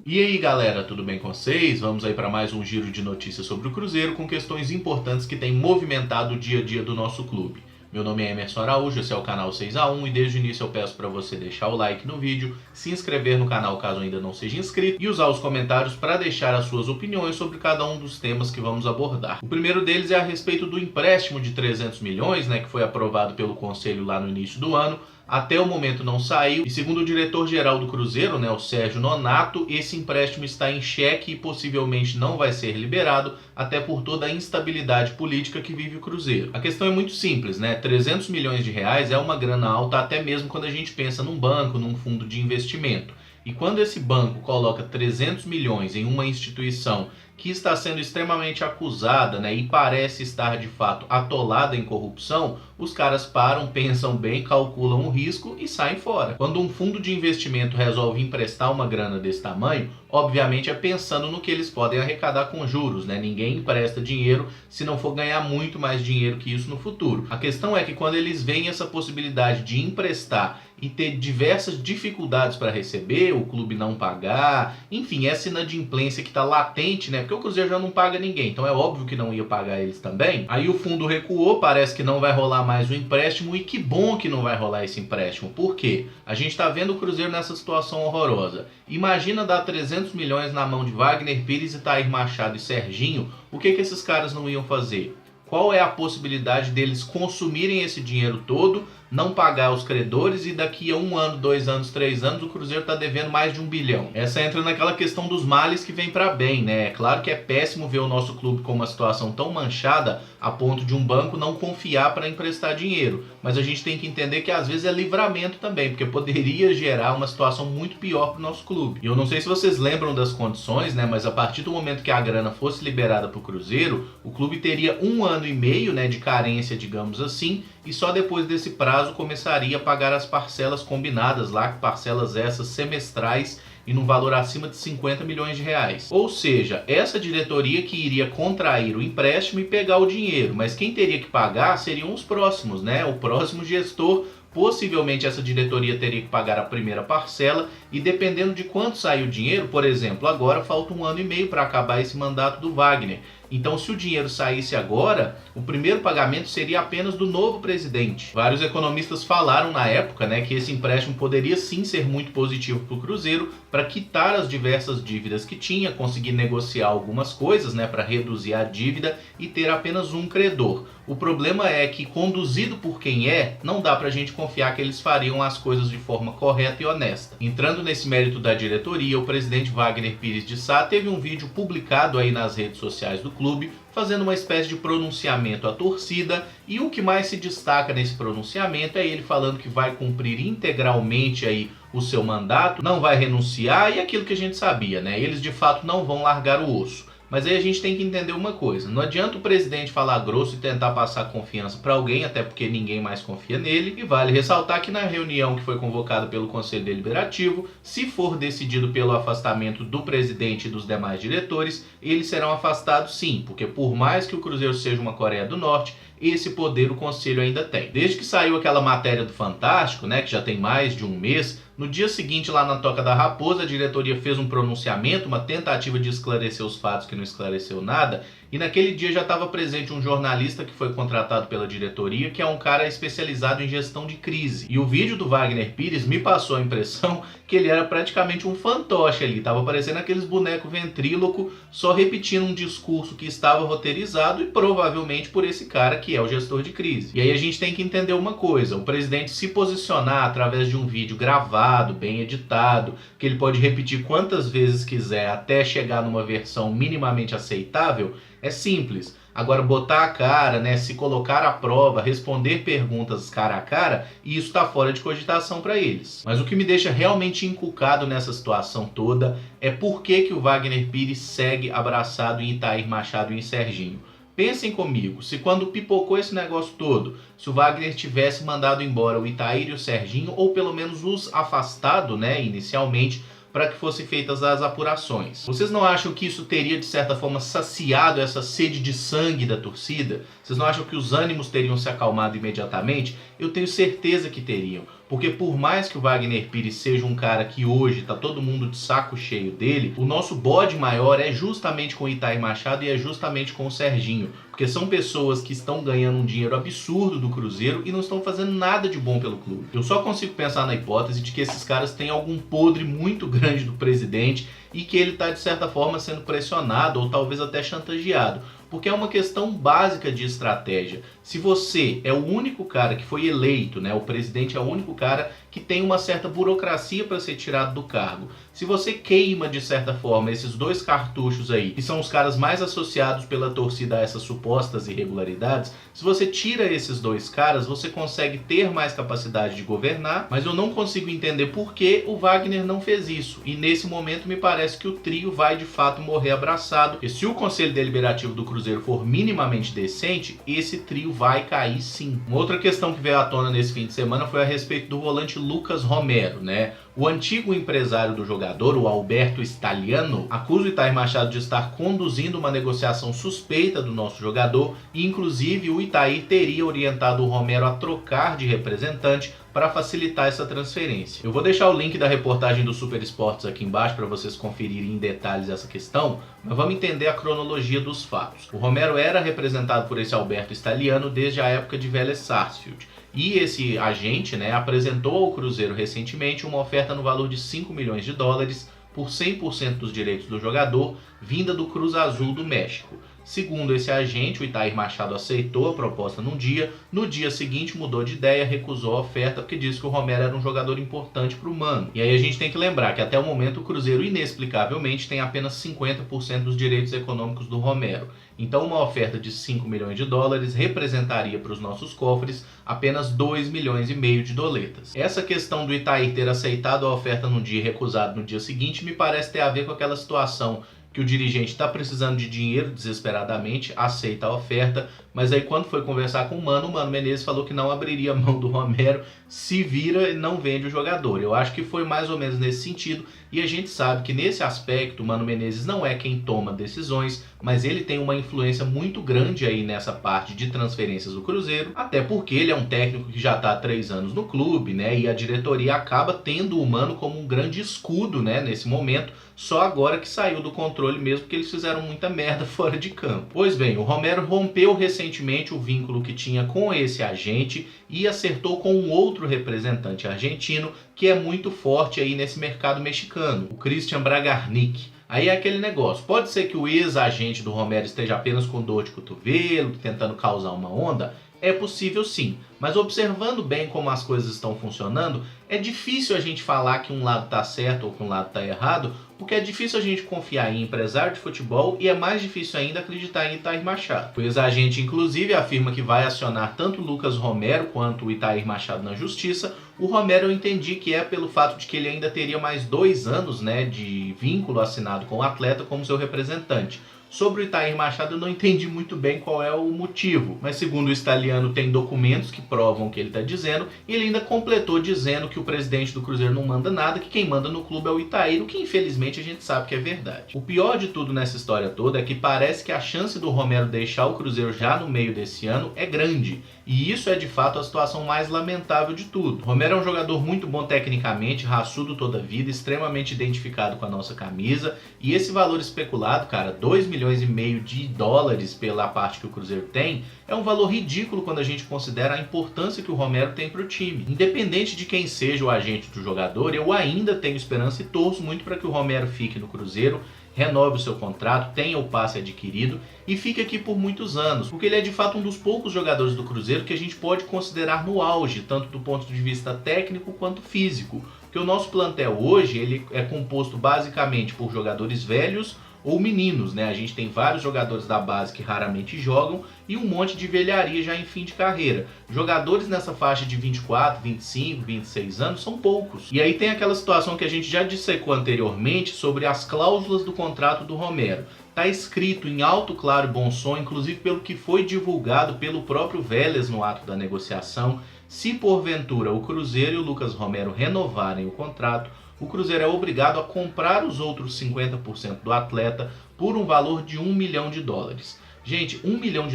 E aí galera, tudo bem com vocês? Vamos aí para mais um giro de notícias sobre o Cruzeiro com questões importantes que têm movimentado o dia a dia do nosso clube. Meu nome é Emerson Araújo, esse é o canal 6x1 e desde o início eu peço para você deixar o like no vídeo, se inscrever no canal caso ainda não seja inscrito e usar os comentários para deixar as suas opiniões sobre cada um dos temas que vamos abordar. O primeiro deles é a respeito do empréstimo de 300 milhões, que foi aprovado pelo Conselho lá no início do ano. Até o momento não saiu e segundo o diretor-geral do Cruzeiro, o Sérgio Nonato, esse empréstimo está em xeque e possivelmente não vai ser liberado, até por toda a instabilidade política que vive o Cruzeiro. A questão é muito simples, 300 milhões de reais é uma grana alta até mesmo quando a gente pensa num banco, num fundo de investimento. E quando esse banco coloca 300 milhões em uma instituição que está sendo extremamente acusada, e parece estar de fato atolada em corrupção, os caras param, pensam bem, calculam o risco e saem fora. Quando um fundo de investimento resolve emprestar uma grana desse tamanho, obviamente é pensando no que eles podem arrecadar com juros, Ninguém empresta dinheiro se não for ganhar muito mais dinheiro que isso no futuro. A questão é que quando eles veem essa possibilidade de emprestar e ter diversas dificuldades para receber, o clube não pagar, enfim, essa inadimplência que está latente, porque o Cruzeiro já não paga ninguém, então é óbvio que não ia pagar eles também. Aí o fundo recuou, parece que não vai rolar mais o empréstimo e que bom que não vai rolar esse empréstimo. Por quê? A gente está vendo o Cruzeiro nessa situação horrorosa. Imagina dar 300 milhões na mão de Wagner Pires, Ittair Machado e Serginho, o que esses caras não iam fazer? Qual é a possibilidade deles consumirem esse dinheiro todo, não pagar os credores e daqui a 1 ano, 2 anos, 3 anos o Cruzeiro está devendo mais de 1 bilhão? Essa entra naquela questão dos males que vem para bem, É claro que é péssimo ver o nosso clube com uma situação tão manchada a ponto de um banco não confiar para emprestar dinheiro. Mas a gente tem que entender que às vezes é livramento também, porque poderia gerar uma situação muito pior para o nosso clube. E eu não sei se vocês lembram das condições, mas a partir do momento que a grana fosse liberada para o Cruzeiro, o clube teria 1 ano e meio de carência, digamos assim, e só depois desse prazo começaria a pagar as parcelas combinadas lá, parcelas essas semestrais e num valor acima de 50 milhões de reais. Ou seja, essa diretoria que iria contrair o empréstimo e pegar o dinheiro, mas quem teria que pagar seriam os próximos, o próximo gestor. Possivelmente essa diretoria teria que pagar a primeira parcela e dependendo de quanto sair o dinheiro, por exemplo, agora falta 1 ano e meio para acabar esse mandato do Wagner. Então se o dinheiro saísse agora, o primeiro pagamento seria apenas do novo presidente. Vários economistas falaram na época que esse empréstimo poderia sim ser muito positivo para o Cruzeiro, para quitar as diversas dívidas que tinha, conseguir negociar algumas coisas para reduzir a dívida e ter apenas um credor. O problema é que, conduzido por quem não dá pra gente confiar que eles fariam as coisas de forma correta e honesta. Entrando nesse mérito da diretoria, o presidente Wagner Pires de Sá teve um vídeo publicado aí nas redes sociais do clube, fazendo uma espécie de pronunciamento à torcida, e o que mais se destaca nesse pronunciamento é ele falando que vai cumprir integralmente aí o seu mandato, não vai renunciar e aquilo que a gente sabia, Eles de fato não vão largar o osso. Mas aí a gente tem que entender uma coisa, não adianta o presidente falar grosso e tentar passar confiança para alguém, até porque ninguém mais confia nele, e vale ressaltar que na reunião que foi convocada pelo Conselho Deliberativo, se for decidido pelo afastamento do presidente e dos demais diretores, eles serão afastados sim, porque por mais que o Cruzeiro seja uma Coreia do Norte, esse poder o Conselho ainda tem. Desde que saiu aquela matéria do Fantástico, que já tem mais de 1 mês, no dia seguinte lá na Toca da Raposa, a diretoria fez um pronunciamento, uma tentativa de esclarecer os fatos que não esclareceu nada, e naquele dia já estava presente um jornalista que foi contratado pela diretoria, que é um cara especializado em gestão de crise. E o vídeo do Wagner Pires me passou a impressão que ele era praticamente um fantoche ali, estava parecendo aqueles bonecos ventríloco, só repetindo um discurso que estava roteirizado e provavelmente por esse cara que é o gestor de crise. E aí a gente tem que entender uma coisa, o presidente se posicionar através de um vídeo gravado, bem editado, que ele pode repetir quantas vezes quiser até chegar numa versão minimamente aceitável, é simples. Agora botar a cara, se colocar à prova, responder perguntas cara a cara, isso está fora de cogitação para eles. Mas o que me deixa realmente encucado nessa situação toda é por que o Wagner Pires segue abraçado em Ittair Machado e em Serginho. Pensem comigo, se quando pipocou esse negócio todo, se o Wagner tivesse mandado embora o Ittair e o Serginho, ou pelo menos os afastado, inicialmente, para que fossem feitas as apurações. Vocês não acham que isso teria, de certa forma, saciado essa sede de sangue da torcida? Vocês não acham que os ânimos teriam se acalmado imediatamente? Eu tenho certeza que teriam. Porque por mais que o Wagner Pires seja um cara que hoje tá todo mundo de saco cheio dele, o nosso bode maior é justamente com o Itai Machado e é justamente com o Serginho. Porque são pessoas que estão ganhando um dinheiro absurdo do Cruzeiro e não estão fazendo nada de bom pelo clube. Eu só consigo pensar na hipótese de que esses caras têm algum podre muito grande do presidente e que ele está de certa forma sendo pressionado ou talvez até chantageado. Porque é uma questão básica de estratégia. Se você é o único cara que foi eleito, né, o presidente é o único cara que tem uma certa burocracia para ser tirado do cargo. Se você queima de certa forma esses dois cartuchos aí, que são os caras mais associados pela torcida a essas supostas irregularidades, se você tira esses dois caras, você consegue ter mais capacidade de governar, mas eu não consigo entender por que o Wagner não fez isso. E nesse momento me parece que o trio vai de fato morrer abraçado, porque se o Conselho Deliberativo do Cruzeiro for minimamente decente, esse trio vai cair sim. Uma outra questão que veio à tona nesse fim de semana foi a respeito do volante Lucas Romero, né? O antigo empresário do jogador, o Alberto Staliano, acusa o Itai Machado de estar conduzindo uma negociação suspeita do nosso jogador e, inclusive, o Itai teria orientado o Romero a trocar de representante para facilitar essa transferência. Eu vou deixar o link da reportagem do Super Esportes aqui embaixo para vocês conferirem em detalhes essa questão, mas vamos entender a cronologia dos fatos. O Romero era representado por esse Alberto Staliano desde a época de Vélez Sarsfield. E esse agente, né, apresentou ao Cruzeiro recentemente uma oferta no valor de 5 milhões de dólares por 100% dos direitos do jogador, vinda do Cruz Azul do México. Segundo esse agente, o Itai Machado aceitou a proposta num dia, no dia seguinte mudou de ideia, recusou a oferta porque disse que o Romero era um jogador importante para o Mano. E aí a gente tem que lembrar que até o momento o Cruzeiro inexplicavelmente tem apenas 50% dos direitos econômicos do Romero. Então uma oferta de 5 milhões de dólares representaria para os nossos cofres apenas 2 milhões e meio de doletas. Essa questão do Itai ter aceitado a oferta num dia e recusado no dia seguinte me parece ter a ver com aquela situação que o dirigente está precisando de dinheiro desesperadamente, aceita a oferta, mas aí quando foi conversar com o Mano Menezes falou que não abriria mão do Romero, se vira e não vende o jogador. Eu acho que foi mais ou menos nesse sentido, e a gente sabe que nesse aspecto o Mano Menezes não é quem toma decisões, mas ele tem uma influência muito grande aí nessa parte de transferências do Cruzeiro, até porque ele é um técnico que já está há 3 anos no clube, né, e a diretoria acaba tendo o Mano como um grande escudo, né, nesse momento, só agora que saiu do controle mesmo, porque eles fizeram muita merda fora de campo. Pois bem, o Romero rompeu recentemente o vínculo que tinha com esse agente e acertou com um outro representante argentino que é muito forte aí nesse mercado mexicano, o Christian Bragarnik. Aí é aquele negócio, pode ser que o ex-agente do Romero esteja apenas com dor de cotovelo, tentando causar uma onda? É possível sim, mas observando bem como as coisas estão funcionando, é difícil a gente falar que um lado está certo ou que um lado está errado, porque é difícil a gente confiar em empresário de futebol e é mais difícil ainda acreditar em Itai Machado. O ex-agente inclusive afirma que vai acionar tanto o Lucas Romero quanto o Itai Machado na justiça. O Romero eu entendi que é pelo fato de que ele ainda teria mais 2 anos, né, de vínculo assinado com o atleta como seu representante. Sobre o Itai Machado eu não entendi muito bem qual é o motivo, mas segundo o Staliano tem documentos que provam o que ele está dizendo, e ele ainda completou dizendo que o presidente do Cruzeiro não manda nada, que quem manda no clube é o Itai, o que infelizmente a gente sabe que é verdade. O pior de tudo nessa história toda é que parece que a chance do Romero deixar o Cruzeiro já no meio desse ano é grande, e isso é de fato a situação mais lamentável de tudo. O Romero é um jogador muito bom tecnicamente, raçudo toda a vida, extremamente identificado com a nossa camisa, e esse valor especulado, cara, 2 milhões e meio de dólares pela parte que o Cruzeiro tem, é um valor ridículo quando a gente considera a importância que o Romero tem para o time. Independente de quem seja o agente do jogador, eu ainda tenho esperança e torço muito para que o Romero fique no Cruzeiro, renove o seu contrato, tenha o passe adquirido e fique aqui por muitos anos, porque ele é de fato um dos poucos jogadores do Cruzeiro que a gente pode considerar no auge, tanto do ponto de vista técnico quanto físico, porque o nosso plantel hoje ele é composto basicamente por jogadores velhos ou meninos, né? A gente tem vários jogadores da base que raramente jogam e um monte de velharia já em fim de carreira. Jogadores nessa faixa de 24, 25, 26 anos são poucos. E aí tem aquela situação que a gente já dissecou anteriormente sobre as cláusulas do contrato do Romero. Está escrito em alto, claro e bom som, inclusive pelo que foi divulgado pelo próprio Vélez no ato da negociação, se porventura o Cruzeiro e o Lucas Romero renovarem o contrato, o Cruzeiro é obrigado a comprar os outros 50% do atleta por um valor de 1 milhão de dólares. Gente, US$ 1 milhão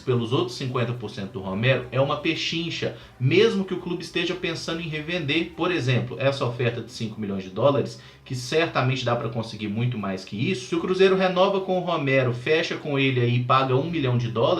pelos outros 50% do Romero é uma pechincha, mesmo que o clube esteja pensando em revender, por exemplo, essa oferta de US$ 5 milhões, que certamente dá para conseguir muito mais que isso. Se o Cruzeiro renova com o Romero, fecha com ele aí e paga US$ 1 milhão,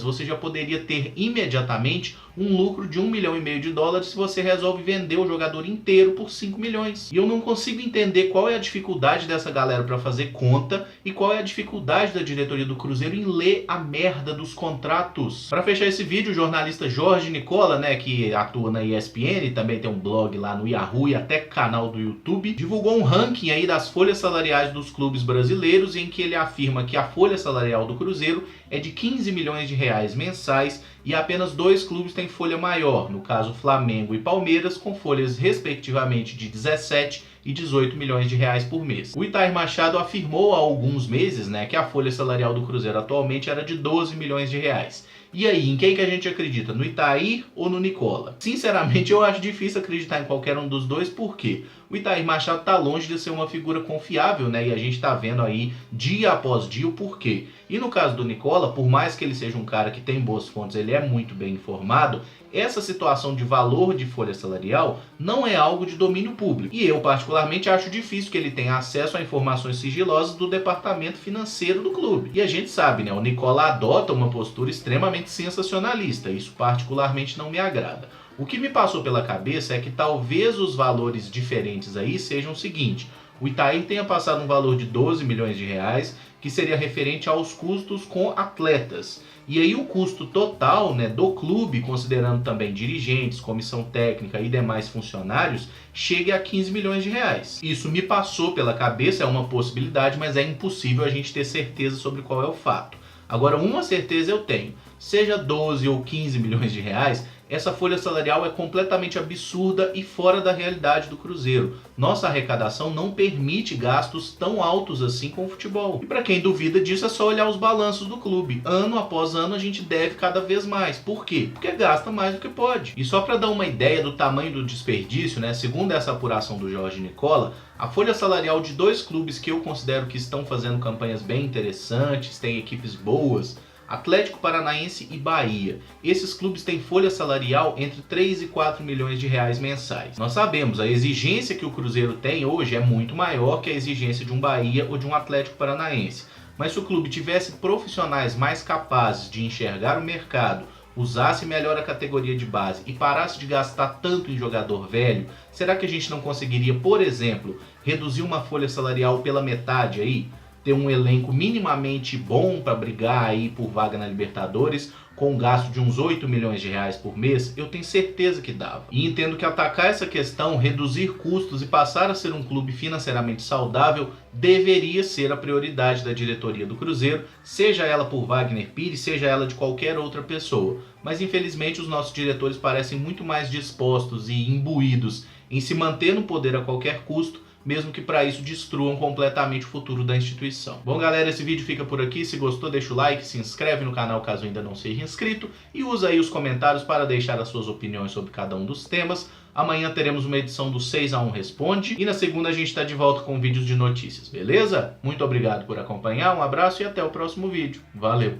você já poderia ter imediatamente um lucro de US$ 1,5 milhão se você resolve vender o jogador inteiro por 5 milhões. E eu não consigo entender qual é a dificuldade dessa galera para fazer conta e qual é a dificuldade da diretoria do Cruzeiro em ler a merda dos contratos. Para fechar esse vídeo, o jornalista Jorge Nicola, que atua na ESPN e também tem um blog lá no Yahoo e até canal do YouTube, divulgou um ranking aí das folhas salariais dos clubes brasileiros, em que ele afirma que a folha salarial do Cruzeiro é de R$ 15 milhões mensais e apenas 2 clubes têm folha maior, no caso Flamengo e Palmeiras, com folhas respectivamente de 17 e 18 milhões de reais por mês. O Itair Machado afirmou há alguns meses que a folha salarial do Cruzeiro atualmente era de 12 milhões de reais. E aí, em quem que a gente acredita? No Itair ou no Nicola? Sinceramente, eu acho difícil acreditar em qualquer um dos dois, porque o Itair Machado está longe de ser uma figura confiável, e a gente está vendo aí dia após dia o porquê. E no caso do Nicola, por mais que ele seja um cara que tem boas fontes, ele é muito bem informado, essa situação de valor de folha salarial não é algo de domínio público. E eu, particularmente, acho difícil que ele tenha acesso a informações sigilosas do departamento financeiro do clube. E a gente sabe, o Nicola adota uma postura extremamente sensacionalista. Isso particularmente não me agrada. O que me passou pela cabeça é que talvez os valores diferentes aí sejam o seguinte: o Itair tenha passado um valor de 12 milhões de reais, que seria referente aos custos com atletas. E aí o custo total do clube, considerando também dirigentes, comissão técnica e demais funcionários, chega a 15 milhões de reais. Isso me passou pela cabeça, é uma possibilidade, mas é impossível a gente ter certeza sobre qual é o fato. Agora, uma certeza eu tenho: seja 12 ou 15 milhões de reais, essa folha salarial é completamente absurda e fora da realidade do Cruzeiro. Nossa arrecadação não permite gastos tão altos assim com o futebol. E para quem duvida disso, é só olhar os balanços do clube. Ano após ano a gente deve cada vez mais. Por quê? Porque gasta mais do que pode. E só para dar uma ideia do tamanho do desperdício, segundo essa apuração do Jorge Nicola, a folha salarial de 2 clubes que eu considero que estão fazendo campanhas bem interessantes, têm equipes boas, Atlético Paranaense e Bahia. Esses clubes têm folha salarial entre 3 e 4 milhões de reais mensais. Nós sabemos, a exigência que o Cruzeiro tem hoje é muito maior que a exigência de um Bahia ou de um Atlético Paranaense. Mas se o clube tivesse profissionais mais capazes de enxergar o mercado, usasse melhor a categoria de base e parasse de gastar tanto em jogador velho, será que a gente não conseguiria, por exemplo, reduzir uma folha salarial pela metade aí? Ter um elenco minimamente bom para brigar aí por vaga na Libertadores, com um gasto de uns 8 milhões de reais por mês? Eu tenho certeza que dava. E entendo que atacar essa questão, reduzir custos e passar a ser um clube financeiramente saudável deveria ser a prioridade da diretoria do Cruzeiro, seja ela por Wagner Pires, seja ela de qualquer outra pessoa. Mas infelizmente os nossos diretores parecem muito mais dispostos e imbuídos em se manter no poder a qualquer custo, mesmo que para isso destruam completamente o futuro da instituição. Bom, galera, esse vídeo fica por aqui. Se gostou, deixa o like, se inscreve no canal caso ainda não seja inscrito e usa aí os comentários para deixar as suas opiniões sobre cada um dos temas. Amanhã teremos uma edição do 6 a 1 Responde e na segunda a gente está de volta com vídeos de notícias, beleza? Muito obrigado por acompanhar, um abraço e até o próximo vídeo. Valeu!